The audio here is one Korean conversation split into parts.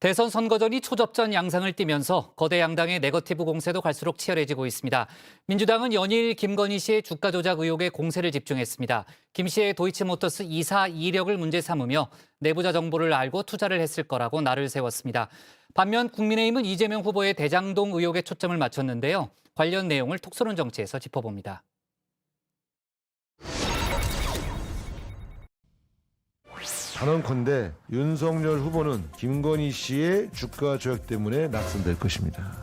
대선 선거전이 초접전 양상을 띠면서 거대 양당의 네거티브 공세도 갈수록 치열해지고 있습니다. 민주당은 연일 김건희 씨의 주가 조작 의혹에 공세를 집중했습니다. 김 씨의 도이치모터스 이사 이력을 문제 삼으며 내부자 정보를 알고 투자를 했을 거라고 날을 세웠습니다. 반면 국민의힘은 이재명 후보의 대장동 의혹에 초점을 맞췄는데요. 관련 내용을 톡소론 정치에서 짚어봅니다. 단언컨대 윤석열 후보는 김건희 씨의 주가 조작 때문에 낙선될 것입니다.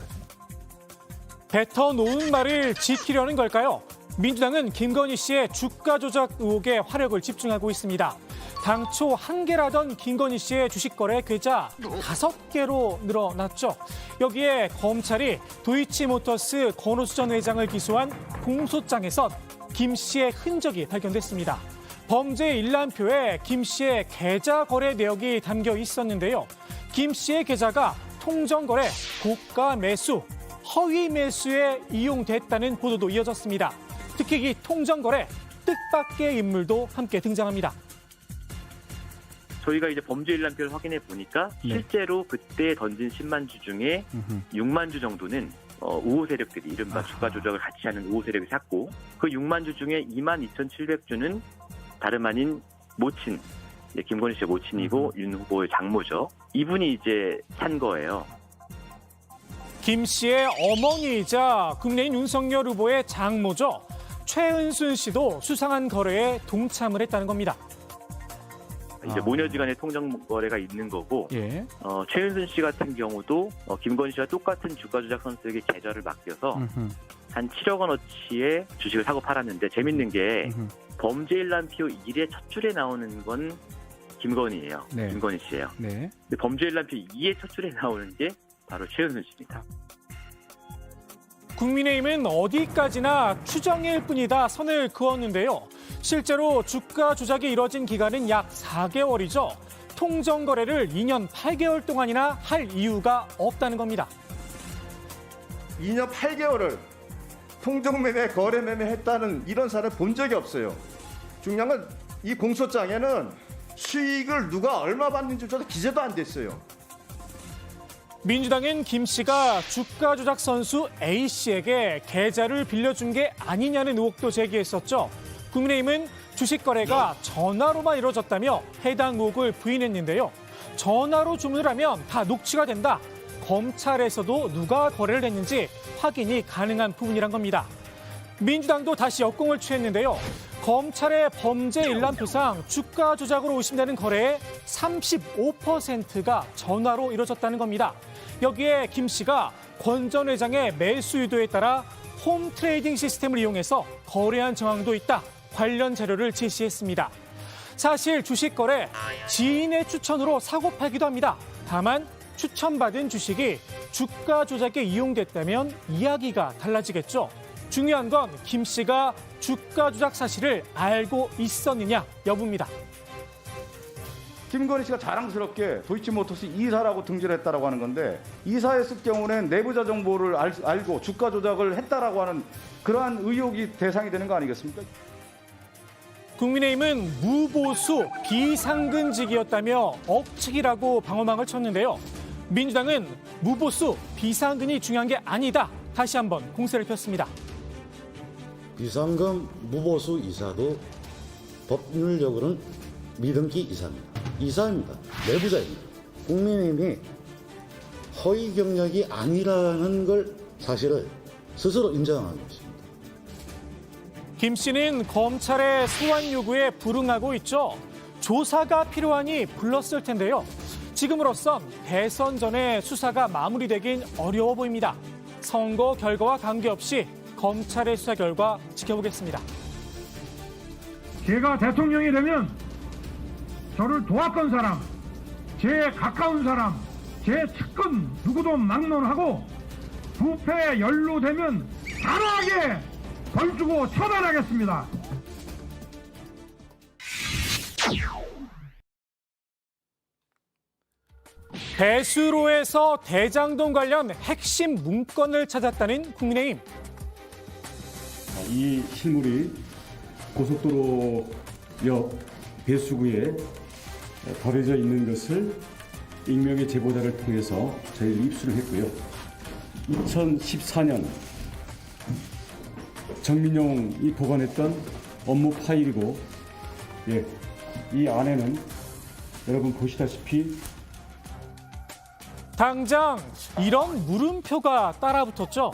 뱉어놓은 말을 지키려는 걸까요? 민주당은 김건희 씨의 주가 조작 의혹에 화력을 집중하고 있습니다. 당초 1개라던 김건희 씨의 주식 거래 계좌 5개로 늘어났죠. 여기에 검찰이 도이치모터스 권오수 전 회장을 기소한 공소장에선 김 씨의 흔적이 발견됐습니다. 범죄 일람표에 김 씨의 계좌 거래 내역이 담겨 있었는데요. 김 씨의 계좌가 통정거래, 고가 매수, 허위 매수에 이용됐다는 보도도 이어졌습니다. 특히 이 통정거래, 뜻밖의 인물도 함께 등장합니다. 저희가 이제 범죄 일람표를 확인해 보니까 실제로 그때 던진 10만 주 중에 6만 주 정도는 우호 세력들이 이른바 주가 조작을 같이 하는 우호 세력이 샀고, 그 6만 주 중에 22,700주는 다름 아닌 모친, 김건희 씨의 모친이고 윤 후보의 장모죠. 이분이 이제 산 거예요. 김 씨의 어머니이자 국민의힘 윤석열 후보의 장모죠. 최은순 씨도 수상한 거래에 동참을 했다는 겁니다. 이제 모녀지간의 통정 거래가 있는 거고, 최은순 씨 같은 경우도 김건희 씨와 똑같은 주가 조작 선수에게 계좌를 맡겨서 한 7억 원어치의 주식을 사고 팔았는데, 재밌는 게 범죄 일람표 1의 첫 줄에 나오는 건 김건희예요. 김건희 씨예요. 근데 범죄 일람표 2의 첫 줄에 나오는 게 바로 최은순 씨입니다. 국민의힘은 어디까지나 추정일 뿐이다 선을 그었는데요. 실제로 주가 조작이 이뤄진 기간은 약 4개월이죠. 통정 거래를 2년 8개월 동안이나 할 이유가 없다는 겁니다. 2년 8개월을 통정매매, 거래매매 했다는 이런 사례를 본 적이 없어요. 중요한 건 이 공소장에는 수익을 누가 얼마 받는지조차 기재도 안 됐어요. 민주당은 김 씨가 주가 조작 선수 A 씨에게 계좌를 빌려준 게 아니냐는 의혹도 제기했었죠. 국민의힘은 주식 거래가 전화로만 이루어졌다며 해당 의혹을 부인했는데요. 전화로 주문을 하면 다 녹취가 된다. 검찰에서도 누가 거래를 했는지 확인이 가능한 부분이란 겁니다. 민주당도 다시 역공을 취했는데요. 검찰의 범죄 일람표상 주가 조작으로 의심되는 거래의 35%가 전화로 이루어졌다는 겁니다. 여기에 김 씨가 권 전 회장의 매수 유도에 따라 홈 트레이딩 시스템을 이용해서 거래한 정황도 있다. 관련 자료를 제시했습니다. 사실 주식 거래 지인의 추천으로 사고 팔기도 합니다. 다만 추천받은 주식이 주가 조작에 이용됐다면 이야기가 달라지겠죠. 중요한 건 김 씨가 주가 조작 사실을 알고 있었느냐 여부입니다. 김건희 씨가 자랑스럽게 도이치모터스 이사라고 등재를 했다라고 하는 건데, 이사했을 경우는 내부자 정보를 알고 주가 조작을 했다라고 하는 그러한 의혹이 대상이 되는 거 아니겠습니까? 국민의힘은 무보수 비상근직이었다며 억측이라고 방어막을 쳤는데요. 민주당은 무보수 비상근이 중요한 게 아니다. 다시 한번 공세를 폈습니다. 비상금 무보수 이사도 법률적으로는 미등기 이사입니다. 이사입니다. 내부자입니다. 국민의힘이 허위 경력이 아니라는 걸 사실을 스스로 인정하고 있습니다. 김 씨는 검찰의 소환 요구에 불응하고 있죠. 조사가 필요하니 불렀을 텐데요. 지금으로선 대선 전에 수사가 마무리되긴 어려워 보입니다. 선거 결과와 관계없이 검찰의 수사 결과 지켜보겠습니다. 제가 대통령이 되면 저를 도왔던 사람, 제 가까운 사람, 제 측근 누구도 막론하고 부패에 연루되면 단호하게 벌 주고 처단하겠습니다. 배수로에서 대장동 관련 핵심 문건을 찾았다는 국민의힘. 이 실물이 고속도로 옆 배수구에 버려져 있는 것을 익명의 제보자를 통해서 저희들이 입수를 했고요. 2014년 정민용이 보관했던 업무 파일이고, 이 안에는 여러분 보시다시피 당장 이런 물음표가 따라붙었죠.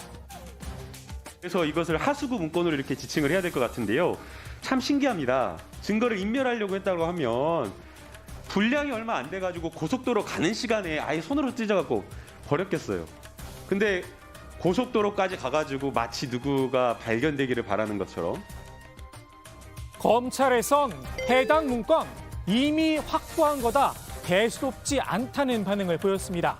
그래서 이것을 하수구 문건으로 이렇게 지칭을 해야 될 것 같은데요. 참 신기합니다. 증거를 인멸하려고 했다고 하면 분량이 얼마 안 돼가지고 고속도로 가는 시간에 아예 손으로 찢어갖고 버렸겠어요. 근데 고속도로까지 가가지고 마치 누구가 발견되기를 바라는 것처럼. 검찰에선 해당 문건 이미 확보한 거다, 대수롭지 않다는 반응을 보였습니다.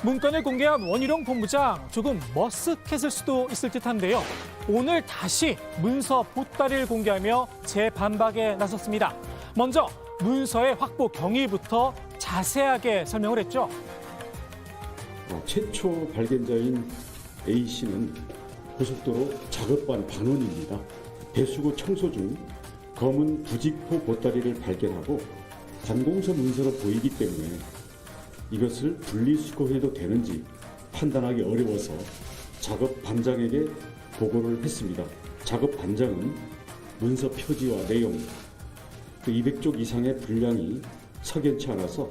문건을 공개한 원희룡 본부장, 조금 머쓱했을 수도 있을 듯한데요. 오늘 다시 문서 보따리를 공개하며 재반박에 나섰습니다. 먼저 문서의 확보 경위부터 자세하게 설명을 했죠. 최초 발견자인 A씨는 고속도로 작업반 반원입니다. 배수구 청소 중 검은 부직포 보따리를 발견하고 관공서 문서로 보이기 때문에 이것을 분리수거해도 되는지 판단하기 어려워서 작업 반장에게 보고를 했습니다. 작업 반장은 문서 표지와 내용, 200쪽 이상의 분량이 석연치 않아서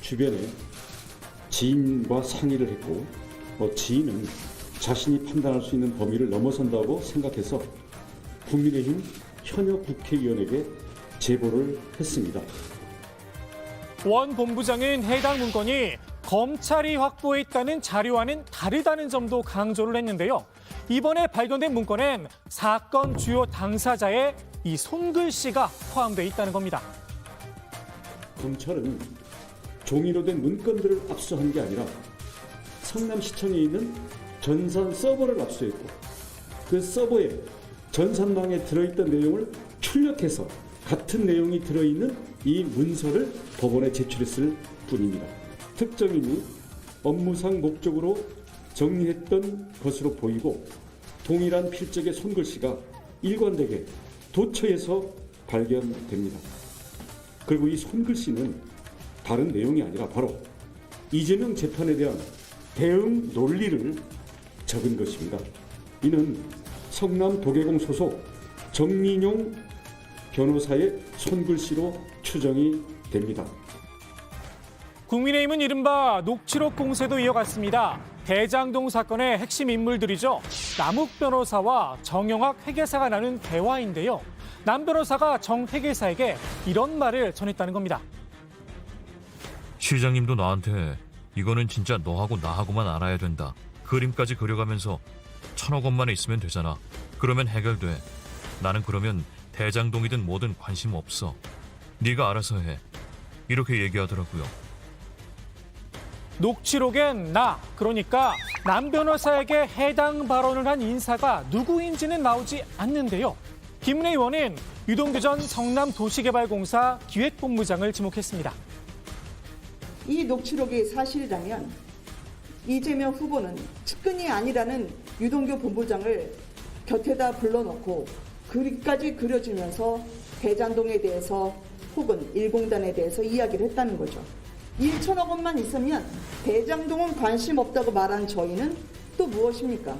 주변에 지인과 상의를 했고, 지인은 자신이 판단할 수 있는 범위를 넘어선다고 생각해서 국민의힘 현역 국회의원에게 제보를 했습니다. 원 본부장은 해당 문건이 검찰이 확보했다는 자료와는 다르다는 점도 강조를 했는데요. 이번에 발견된 문건엔 사건 주요 당사자의 이 손글씨가 포함되어 있다는 겁니다. 검찰은 종이로 된 문건들을 압수한 게 아니라 성남시청에 있는 전산 서버를 압수했고, 그 서버에 전산망에 들어있던 내용을 출력해서 같은 내용이 들어있는 이 문서를 법원에 제출했을 뿐입니다. 특정인이 업무상 목적으로 정리했던 것으로 보이고, 동일한 필적의 손글씨가 일관되게 도처에서 발견됩니다. 그리고 이 손글씨는 다른 내용이 아니라 바로 이재명 재판에 대한 대응 논리를 적은 것입니다. 이는 성남 도계공 소속 정민용 변호사의 손글씨로 추정이 됩니다. 국민의힘은 이른바 녹취록 공세도 이어갔습니다. 대장동 사건의 핵심 인물들이죠. 남욱 변호사와 정영학 회계사가 나눈 대화인데요. 남 변호사가 정 회계사에게 이런 말을 전했다는 겁니다. 시장님도 나한테 이거는 진짜 너하고 나하고만 알아야 된다. 그림까지 그려가면서 1,000억 원만 있으면 되잖아. 그러면 해결돼. 나는 그러면 대장동이든 뭐든 관심 없어. 네가 알아서 해. 이렇게 얘기하더라고요. 녹취록엔 그러니까 남 변호사에게 해당 발언을 한 인사가 누구인지는 나오지 않는데요. 김은혜 의원은 유동규 전 성남도시개발공사 기획본부장을 지목했습니다. 이 녹취록이 사실이라면 이재명 후보는 측근이 아니라는 유동규 본부장을 곁에다 불러놓고 그림까지 그려주면서 대장동에 대해서 혹은 일공단에 대해서 이야기를 했다는 거죠. 1,000억 원만 있으면 대장동은 관심 없다고 말한 저희는 또 무엇입니까?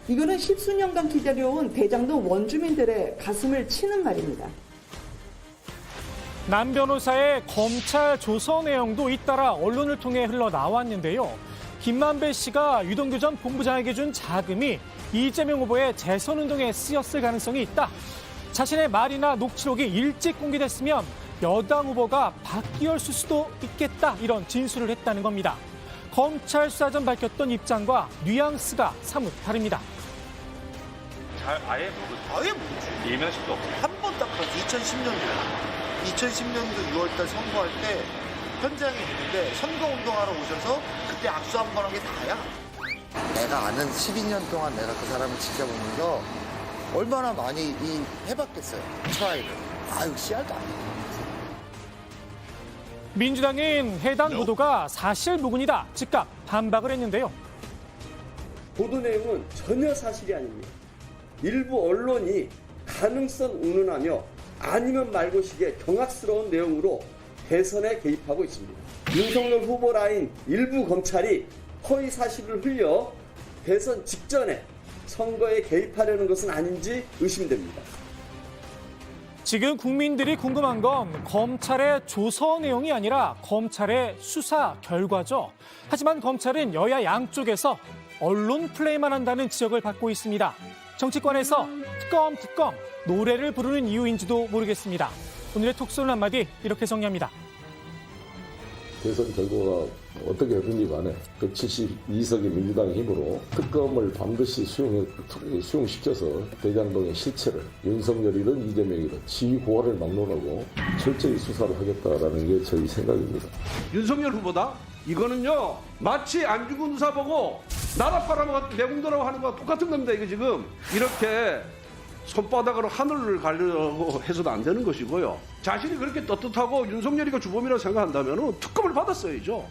이거는 십수년간 기다려온 대장동 원주민들의 가슴을 치는 말입니다. 남 변호사의 검찰 조서 내용도 잇따라 언론을 통해 흘러나왔는데요. 김만배 씨가 유동규 전 본부장에게 준 자금이 이재명 후보의 재선운동에 쓰였을 가능성이 있다. 자신의 말이나 녹취록이 일찍 공개됐으면 여당 후보가 바뀌었을 수도 있겠다, 이런 진술을 했다는 겁니다. 검찰 수사 전 밝혔던 입장과 뉘앙스가 사뭇 다릅니다. 아예 모르지. 예명식도 없어요. 한 번 딱 봤어. 2010년도 6월달 선거할 때 현장에 있는데 선거운동하러 오셔서 그때 악수 한 번 한 게 다야. 내가 아는 12년 동안 내가 그 사람을 지켜보면서 얼마나 많이 해봤겠어요. 트라이를. 씨알도 안 해. 민주당은 해당 보도가 사실무근이다, 즉각 반박을 했는데요. 보도 내용은 전혀 사실이 아닙니다. 일부 언론이 가능성 운운하며 아니면 말고식의 경악스러운 내용으로 대선에 개입하고 있습니다. 윤석열 후보 라인 일부 검찰이 허위 사실을 흘려 대선 직전에 선거에 개입하려는 것은 아닌지 의심됩니다. 지금 국민들이 궁금한 건 검찰의 조서 내용이 아니라 검찰의 수사 결과죠. 하지만 검찰은 여야 양쪽에서 언론 플레이만 한다는 지적을 받고 있습니다. 정치권에서 특검 노래를 부르는 이유인지도 모르겠습니다. 오늘의 톡소는 한마디 이렇게 정리합니다. 대선 결과가 어떻게 되든지 간에 172석의 민주당의 힘으로 특검을 반드시 수용시켜서 대장동의 실체를 윤석열이든 이재명이든 지휘고하를 막론하고 철저히 수사를 하겠다라는 게 저희 생각입니다. 윤석열 후보다? 이거는요 마치 안 죽은 의사 보고 나라 팔아먹었 내공들하고 하는 거와 똑같은 겁니다. 이거 지금 이렇게 손바닥으로 하늘을 가려고 해서도 안 되는 것이고요. 자신이 그렇게 떳떳하고 윤석열이가 주범이라고 생각한다면 특검을 받았어야죠.